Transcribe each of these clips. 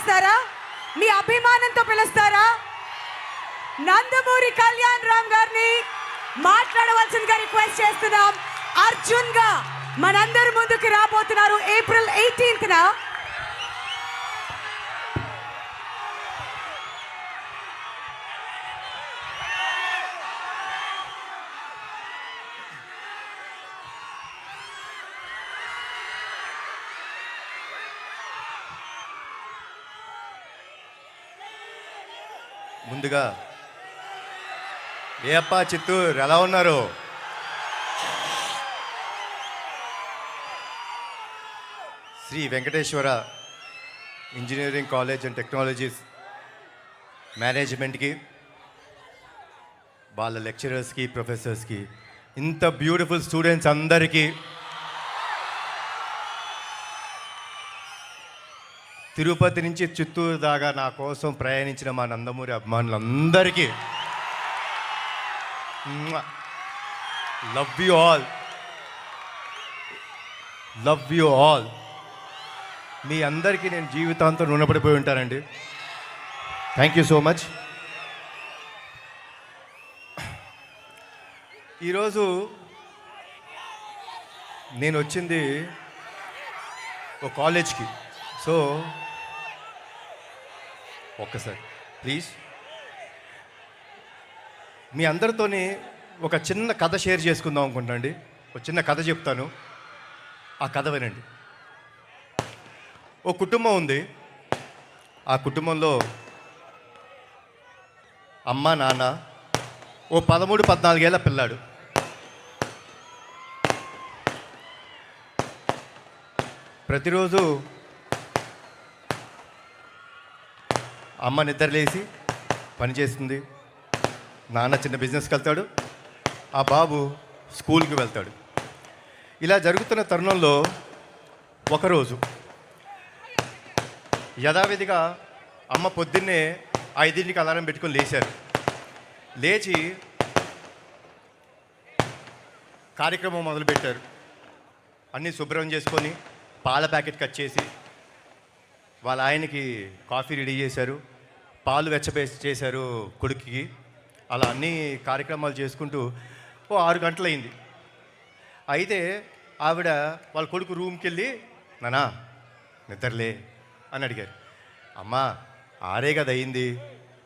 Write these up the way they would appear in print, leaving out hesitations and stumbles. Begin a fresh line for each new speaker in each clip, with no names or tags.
పిలుస్తారా? మీ అభిమానంతో పిలుస్తారా? నందమూరి కళ్యాణ్ రామ్ గారిని మాట్లాడవలసిందిగా రిక్వెస్ట్ చేస్తున్నాం. అర్జున్ గా మనందరి ముందుకు రాబోతున్నారు ఏప్రిల్ 18న.
ముందుగా ఏ అప్ప చిత్తూరు ఎలా ఉన్నారు? Sri Venkateswara engineering college and technologies మేనేజ్మెంట్కి, వాళ్ళ లెక్చరర్స్కి, ప్రొఫెసర్స్కి, ఇంత బ్యూటిఫుల్ స్టూడెంట్స్ అందరికీ, తిరుపతి నుంచి చిత్తూరు దాకా నా కోసం ప్రయాణించిన మా నందమూరి అభిమానులందరికీ love you all, love you all. మీ అందరికీ నేను జీవితాంతం రుణపడిపోయి ఉంటానండి. Thank you so much. ఈరోజు నేను వచ్చింది ఒక కాలేజ్కి. సో ఒక్కసారి ప్లీజ్ మీ అందరితోని ఒక చిన్న కథ షేర్ చేసుకుందాం అనుకుంటానండి. ఒక చిన్న కథ చెప్తాను, ఆ కథ వినండి. ఓ కుటుంబం ఉంది. ఆ కుటుంబంలో అమ్మ, నాన్న, ఓ 13-14 ఏళ్ళ పిల్లాడు. ప్రతిరోజు అమ్మ నిద్రలేసి పనిచేస్తుంది, నాన్న చిన్న బిజినెస్కి వెళ్తాడు, ఆ బాబు స్కూల్కి వెళ్తాడు. ఇలా జరుగుతున్న తరుణంలో ఒకరోజు యథావిధిగా అమ్మ పొద్దున్నే 5ంటికి అలారం పెట్టుకొని లేచారు. లేచి కార్యక్రమం మొదలుపెట్టారు. అన్నీ శుభ్రం చేసుకొని పాల ప్యాకెట్ కట్ చేసి వాళ్ళ ఆయనకి కాఫీ రెడీ చేశారు, పాలు చేశారు కొడుకుకి. అలా అన్ని కార్యక్రమాలు చేసుకుంటూ ఓ 6 గంటలైంది. అయితే ఆవిడ వాళ్ళ కొడుకు రూమ్కి వెళ్ళి, నానా నిద్రలే అని అడిగారు. అమ్మా 6 కదా అయింది,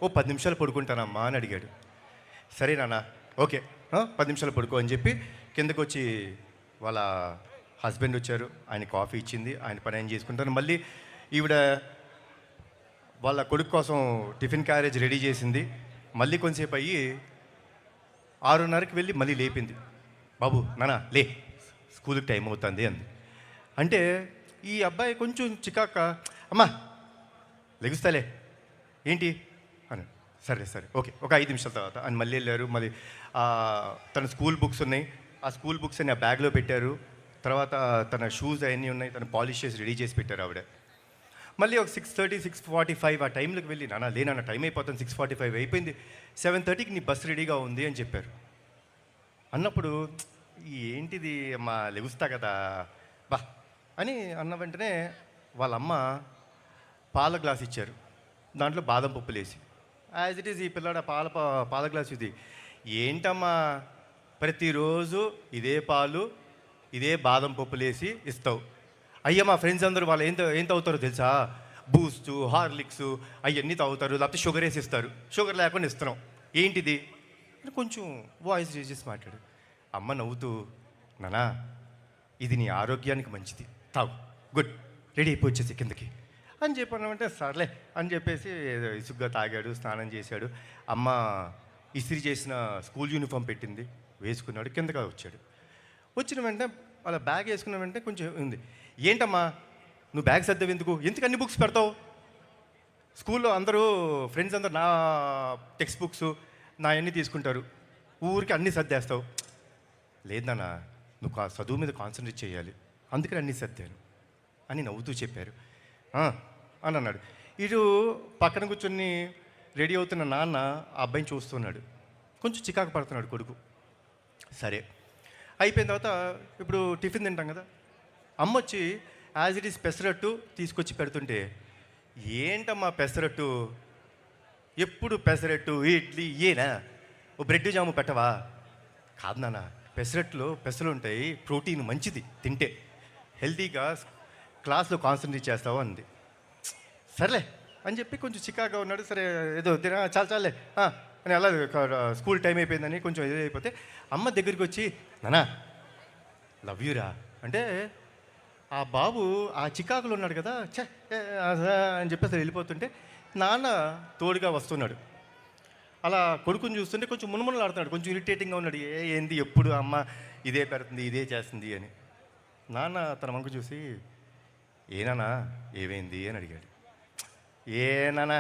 ఓ 10 నిమిషాలు పడుకుంటానమ్మా అని అడిగాడు. సరే నాన్న ఓకే 10 నిమిషాలు పడుకో అని చెప్పి కిందకు వచ్చి వాళ్ళ హస్బెండ్ వచ్చారు. ఆయన కాఫీ ఇచ్చింది, ఆయన పని ఆయన చేసుకుంటారు. మళ్ళీ ఈవిడ వాళ్ళ కొడుకు కోసం టిఫిన్ క్యారేజ్ రెడీ చేసింది. మళ్ళీ కొంచెంసేపు అయ్యి 6:30కి వెళ్ళి మళ్ళీ లేపింది. బాబు నానా లే, స్కూల్కి టైం అవుతుంది అంది. అంటే ఈ అబ్బాయి కొంచెం చికాక, అమ్మా లెగుస్తాలే ఏంటి అని. సరే సరే ఓకే ఒక 5 నిమిషాల తర్వాత అని మళ్ళీ వెళ్ళారు. మళ్ళీ తన స్కూల్ బుక్స్ ఉన్నాయి, ఆ స్కూల్ బుక్స్ అని ఆ బ్యాగ్లో పెట్టారు. తర్వాత తన షూస్ అవన్నీ ఉన్నాయి, తను పాలిష్ చేసి రెడీ చేసి పెట్టారు ఆవిడ. మళ్ళీ ఒక 6:30, 6:45 ఆ టైంలోకి వెళ్ళి, నాన్న లేనన్న టైం అయిపోతుంది, 6:45 అయిపోయింది, 7:30కి నీ బస్సు రెడీగా ఉంది అని చెప్పారు. అన్నప్పుడు ఏంటిది అమ్మా లెగుస్తా కదా బా అని అన్న వెంటనే వాళ్ళమ్మ పాల గ్లాస్ ఇచ్చారు. దాంట్లో బాదం పప్పులు వేసి, యాజ్ ఇట్ ఈజ్ ఈ పిల్లాడ పాల గ్లాస్ ఇది ఏంటమ్మా ప్రతిరోజు ఇదే పాలు ఇదే బాదం పప్పులు వేసి ఇస్తావు? అయ్యా మా ఫ్రెండ్స్ అందరూ వాళ్ళు ఏం తాగుతారో తెలుసా, బూస్ట్, హార్లిక్స్ అవన్నీ తాగుతారు, లేకపోతే షుగర్ వేసి ఇస్తారు, షుగర్ లేకుండా ఇస్తున్నాం, ఏంటిది అని కొంచెం వాయిస్ రేజ్ చేసి మాట్లాడు. అమ్మ నవ్వుతూ, నానా ఇది నీ ఆరోగ్యానికి మంచిది, తాగు, గుడ్, రెడీ అయిపోయి వచ్చేసి కిందకి అని చెప్పానంటే సర్లే అని చెప్పేసి ఇసుగ్గా తాగాడు, స్నానం చేశాడు. అమ్మ ఇస్త్రీ చేసిన స్కూల్ యూనిఫామ్ పెట్టింది, వేసుకున్నాడు, కిందగా వచ్చాడు. వచ్చిన వెంటనే అలా బ్యాగ్ వేసుకున్న వెంటనే కొంచెం ఉంది, ఏంటమ్మా నువ్వు బ్యాగ్ సర్దావు ఎందుకు అన్ని బుక్స్ పెడతావు? స్కూల్లో అందరూ ఫ్రెండ్స్ అందరూ నా టెక్స్ట్ బుక్స్ నా అన్నీ తీసుకుంటారు, ఊరికి అన్నీ సర్దేస్తావు. లేదన్నా నువ్వు చదువు మీద కాన్సన్ట్రేట్ చేయాలి, అందుకని అన్నీ సర్దాను అని నవ్వుతూ చెప్పారు అని అన్నాడు. ఇటు పక్కన కూర్చొని రెడీ అవుతున్న నాన్న ఆ అబ్బాయిని చూస్తున్నాడు, కొంచెం చికాకు పడుతున్నాడు కొడుకు. సరే అయిపోయిన తర్వాత ఇప్పుడు టిఫిన్ తింటాం కదా, అమ్మ వచ్చి యాజ్ ఇట్ ఈస్ పెసరట్టు తీసుకొచ్చి పెడుతుంటే ఏంటమ్మా పెసరట్టు, ఎప్పుడు పెసరట్టు ఇడ్లీ ఏనా, ఓ బ్రెడ్ జాము పెట్టవా? కాదు నాన్న, పెసరట్లో పెసలు ఉంటాయి, ప్రోటీన్ మంచిది తింటే, హెల్తీగా క్లాస్లో కాన్సన్ట్రేట్ చేస్తావు అంది. సర్లే అని చెప్పి కొంచెం చికాగా ఉన్నాడు. సరే ఏదో తినా చాలే అని అలా స్కూల్ టైం అయిపోయిందని కొంచెం ఏదో అయిపోతే అమ్మ దగ్గరికి వచ్చి, నానా లవ్ యూరా అంటే, ఆ బాబు ఆ చికాకులో ఉన్నాడు కదా, ఛే అని చెప్పేసి వెళ్ళిపోతుంటే నాన్న తోడుగా వస్తున్నాడు. అలా కొడుకుని చూస్తుంటే కొంచెం మునుమునలాడుతున్నాడు, కొంచెం ఇరిటేటింగ్గా ఉన్నాడు. ఏంది ఎప్పుడు అమ్మ ఇదే పెడుతుంది ఇదే చేస్తుంది అని. నాన్న తన వంక చూసి, ఏనానా ఏమైంది అని అడిగాడు. ఏనానా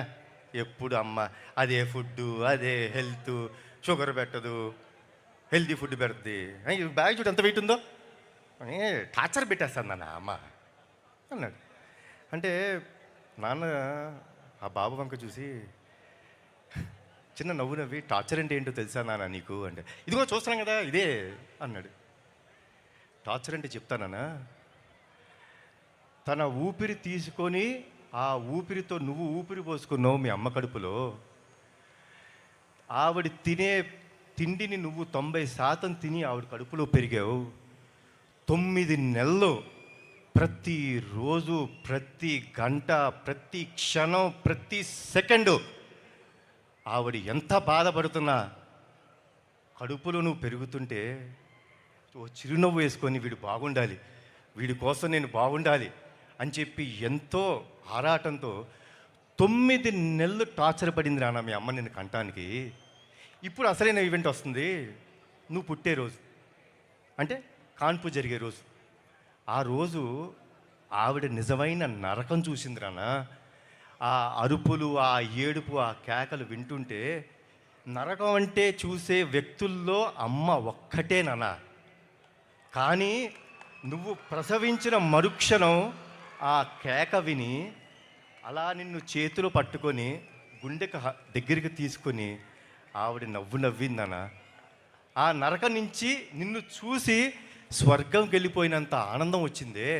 ఎప్పుడు అమ్మ అదే ఫుడ్డు అదే హెల్త్, షుగర్ పెట్టదు, హెల్తీ ఫుడ్ పెడుతుంది, బ్యాగ్ చూడు ఎంత వెయిట్ ఉందో అని టార్చర్ పెట్టేస్తాను నాన్న అమ్మ అన్నాడు. అంటే నాన్న ఆ బాబు వంక చూసి చిన్న నవ్వు నవ్వి, టార్చర్ అంటే ఏంటో తెలుసా నాన్న నీకు అంటే, ఇదిగో చూస్తున్నాం కదా ఇదే అన్నాడు. టార్చర్ అంటే చెప్తానా, తన ఊపిరి తీసుకొని ఆ ఊపిరితో నువ్వు ఊపిరి పోసుకున్నావు మీ అమ్మ కడుపులో. ఆవిడ తినే తిండిని నువ్వు 90% తిని ఆవిడ కడుపులో పెరిగావు. 9 నెలలు ప్రతిరోజు, ప్రతి గంట, ప్రతి క్షణం, ప్రతి సెకండు ఆవిడ ఎంత బాధపడుతున్నా కడుపులో నువ్వు పెరుగుతుంటే ఓ చిరునవ్వు వేసుకొని వీడు బాగుండాలి, వీడి కోసం నేను బాగుండాలి అని చెప్పి ఎంతో ఆరాటంతో 9 నెలలు టార్చర్ పడింది నాన్న మీ అమ్మ నిన్ను కంటానికి. ఇప్పుడు అసలైన ఈవెంట్ వస్తుంది, నువ్వు పుట్టే రోజు అంటే కాన్పు జరిగే రోజు. ఆ రోజు ఆవిడ నిజమైన నరకం చూసింది నాన్న. ఆ అరుపులు, ఆ ఏడుపు, ఆ కేకలు వింటుంటే నరకం అంటే చూసే వ్యక్తుల్లో అమ్మ ఒక్కటే నాన్న. కానీ నువ్వు ప్రసవించిన మరుక్షణం ఆ కేక విని అలా నిన్ను చేతిలో పట్టుకొని గుండెకి దగ్గరికి తీసుకొని ఆవిడ నవ్వు నవ్విందన్న. ఆ నరకం నుంచి నిన్ను చూసి స్వర్గంకి వెళ్ళిపోయినంత ఆనందం వచ్చిందే.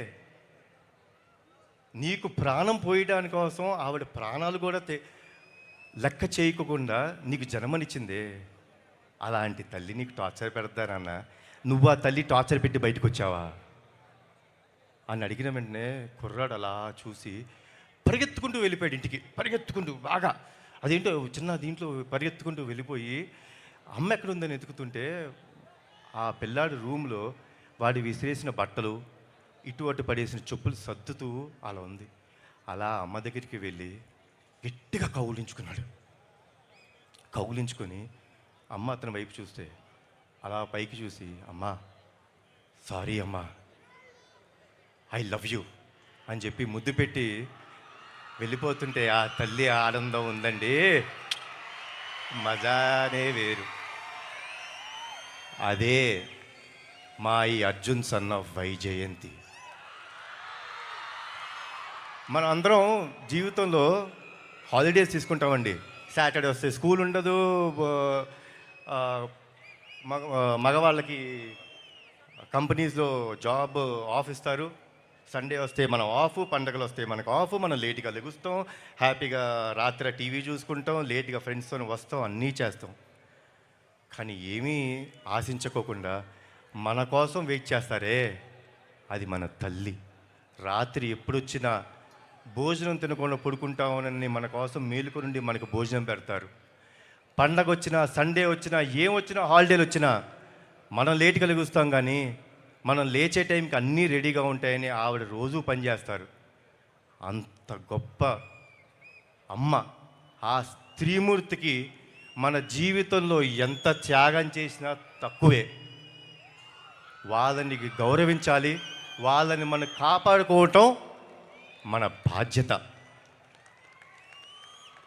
నీకు ప్రాణం పోయడానికి కోసం ఆవిడ ప్రాణాలు కూడా లెక్క చేయకుండా నీకు జన్మనిచ్చిందే. అలాంటి తల్లి నీకు టార్చర్ పెడతానన్న, నువ్వు ఆ తల్లి టార్చర్ పెట్టి బయటకు వచ్చావా అని అడిగిన వెంటనే కుర్రాడు అలా చూసి పరిగెత్తుకుంటూ వెళ్ళిపోయాడు ఇంటికి. పరిగెత్తుకుంటూ బాగా అదేంటో చిన్న దీంట్లో పరిగెత్తుకుంటూ వెళ్ళిపోయి అమ్మ ఎక్కడుందని వెతుకుతుంటే ఆ పిల్లాడి రూమ్లో వాడి విసిరేసిన బట్టలు, ఇటు అటు పడేసిన చెప్పులు సర్దుతూ అలా ఉంది. అలా అమ్మ దగ్గరికి వెళ్ళి గట్టిగా కౌలించుకున్నాడు. కౌలించుకొని అమ్మ అతని వైపు చూస్తే అలా పైకి చూసి, అమ్మా సారీ అమ్మా, ఐ లవ్ యూ అని చెప్పి ముద్దు పెట్టి వెళ్ళిపోతుంటే ఆ తల్లి ఆనందం ఉందండి, మజానే వేరు. అదే మా ఈ అర్జున్ సన్ ఆఫ్ వైజయంతి. మనం అందరం జీవితంలో హాలిడేస్ తీసుకుంటామండి. సాటర్డే వస్తే స్కూల్ ఉండదు, మగవాళ్ళకి కంపెనీస్లో జాబ్ ఆఫ్ ఇస్తారు. సండే వస్తే మనం ఆఫ్, పండగలు వస్తే మనకు ఆఫ్, మనం లేట్గా లెగుస్తాం, హ్యాపీగా రాత్రి టీవీ చూసుకుంటాం, లేట్గా ఫ్రెండ్స్తో వస్తాం, అన్నీ చేస్తాం. కానీ ఏమీ ఆశించుకోకుండా మన కోసం వెయిట్ చేస్తారే, అది మన తల్లి. రాత్రి ఎప్పుడొచ్చినా భోజనం తినకుండా పడుకుంటామని మన కోసం మేలుకు నుండి మనకు భోజనం పెడతారు. పండగ వచ్చినా, సండే వచ్చినా, ఏం వచ్చినా, హాలిడేలు వచ్చినా మనం లేట్గా లెగుస్తాం, కానీ మనం లేచే టైంకి అన్నీ రెడీగా ఉంటాయని ఆవిడ రోజూ పనిచేస్తారు. అంత గొప్ప అమ్మ. ఆ స్త్రీమూర్తికి మన జీవితంలో ఎంత త్యాగం చేసినా తక్కువే. వాళ్ళని గౌరవించాలి, వాళ్ళని మనం కాపాడుకోవటం మన బాధ్యత.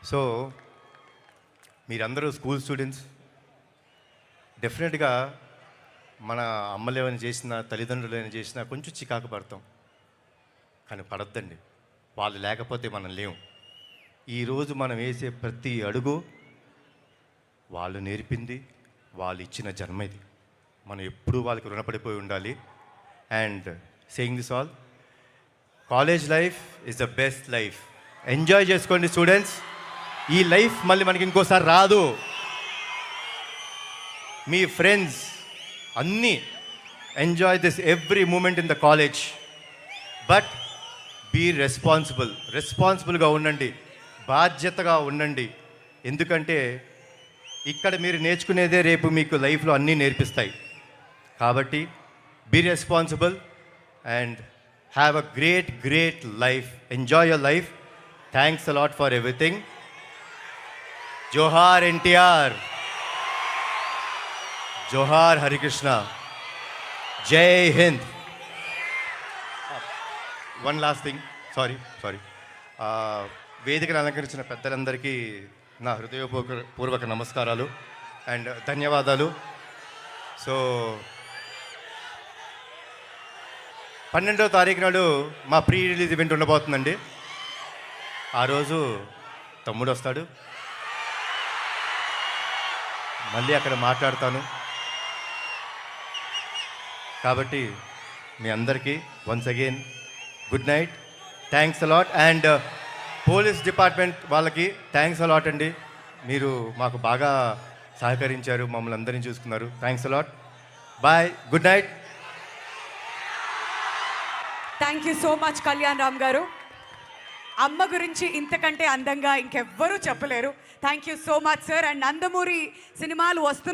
సో మీరందరూ స్కూల్ స్టూడెంట్స్, డెఫినెట్గా మన అమ్మలు ఏమైనా చేసినా, తల్లిదండ్రులు ఏమైనా చేసినా కొంచెం చికాకు పడతాం, కానీ పడద్దండి. వాళ్ళు లేకపోతే మనం లేవు. ఈరోజు మనం వేసే ప్రతి అడుగు వాళ్ళు నేర్పింది, వాళ్ళు ఇచ్చిన జన్మ ఇది. మనం ఎప్పుడూ వాళ్ళకి రుణపడిపోయి ఉండాలి. And saying this all, college life is the best life enjoy చేసుకోండి స్టూడెంట్స్. ఈ లైఫ్ మళ్ళీ మనకి ఇంకోసారి రాదు. మీ ఫ్రెండ్స్ అన్నీ enjoy this every moment in the college. But be రెస్పాన్సిబుల్గా ఉండండి, బాధ్యతగా ఉండండి. ఎందుకంటే ఇక్కడ మీరు నేర్చుకునేదే రేపు మీకు లైఫ్లో అన్నీ నేర్పిస్తాయి. కాబట్టి be responsible and have a great life. Enjoy your life. Thanks a lot for everything. జోహార్ ఎన్టీఆర్, జోహార్ హరికృష్ణ, జై హింద్. వన్ లాస్ట్ థింగ్, సారీ వేదికను అలంకరించిన పెద్దలందరికీ నా హృదయపూర్వక నమస్కారాలు అండ్ ధన్యవాదాలు. సో 12వ తారీఖు నాడు మా ప్రీ రిలీజ్ ఈవెంట్ ఉండబోతుందండి. ఆ రోజు తమ్ముడు వస్తాడు, మళ్ళీ అక్కడ మాట్లాడతాను. కాబట్టి మీ అందరికీ once again good night, thanks a lot. And police department వాళ్ళకి థ్యాంక్స్ అలాట్ అండి. మీరు మాకు బాగా సహకరించారు, మమ్మల్ని అందరినీ చూసుకున్నారు. Thanks a lot. Bye, good night.
Thank you so much Kalyan Ram గారు. అమ్మ గురించి ఇంతకంటే అందంగా ఇంకెవ్వరూ చెప్పలేరు. Thank you so much sir. And Nandamuri సినిమాలు వస్తున్న